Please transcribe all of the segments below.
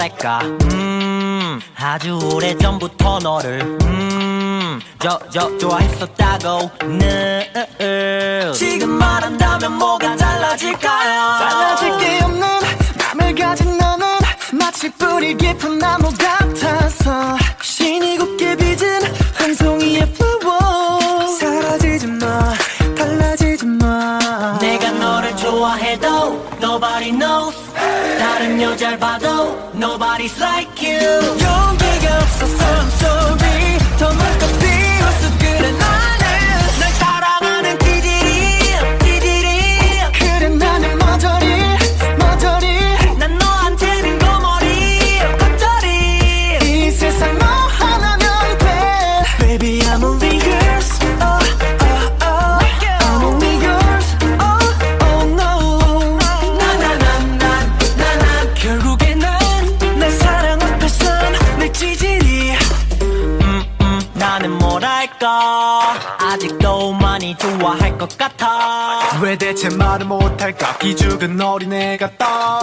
뭐랄까 아주 오래전부터 너를 좋아했었다고 지금 말한다면 뭐가 달라질까요? 달라질 게 없는 맘을 가진 너는 마치 뿌리 깊은 나무 같아서 신이 곱게 빚은 한 송이의 flower 사라지지 마 달라지지 마 내가 너를 좋아해도 nobody knows 다른 여자를 봐도 nobody's like you 용기가 없어서 I'm sorry 더 마음껏 비웠어 그래 나는 널 사랑하는 찌질이 그래 나는 머저리 난 너한테는 거머리 겉절이 이 세상 너 하나면 돼 Baby I'm only yours I'm only yours oh no 나나나나나나 결국에 난 사랑 앞에선 내 찌질이 나는 뭐랄까 아직도 많이 좋아할 것 같아 왜 대체 말을 못할까 기죽은 어린애 같다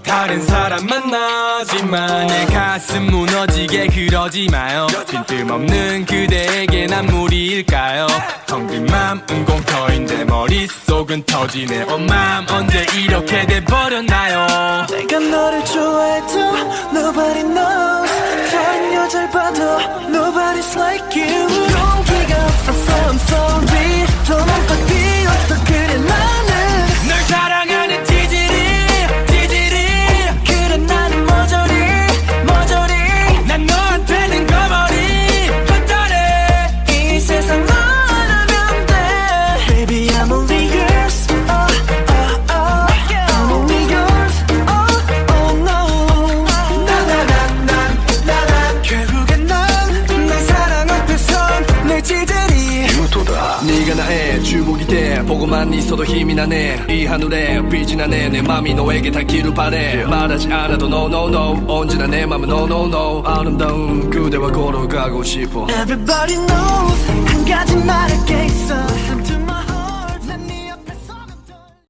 다른 사람 만나지만 내 가슴 무너지게 그러지 마요 빈틈없는 그대에게 난 무리일까요 텅 빈 맘은 공터인데 머릿속은 터지네 맘 언제 이렇게 돼버렸나요 내가 너를 좋아해도 Nobody knows 다른 여자를 봐도 Nobody's like you 용기가 없어서 I'm sorry 더 마음껏 비웠어 그래 나는 널 사랑하는 찌질이 그래 나는 머저리 난 너한테는 거머리 겉절이 이 세상 너 하나면 돼 Baby I'm only yours I'm only yours oh no 결국엔 난 사랑 앞에선 내 찌질이 네가 나의 주복이 돼 보고만 있어도 힘이 나네 이 하늘에 빛이 나네 내 맘이 너에게 닿기를 바래 말하지 않아도 no no no 언제나 내 맘은 no no no 아름다운 그대와 걸어가고 싶어 Everybody knows 한 가지 말할 게 있어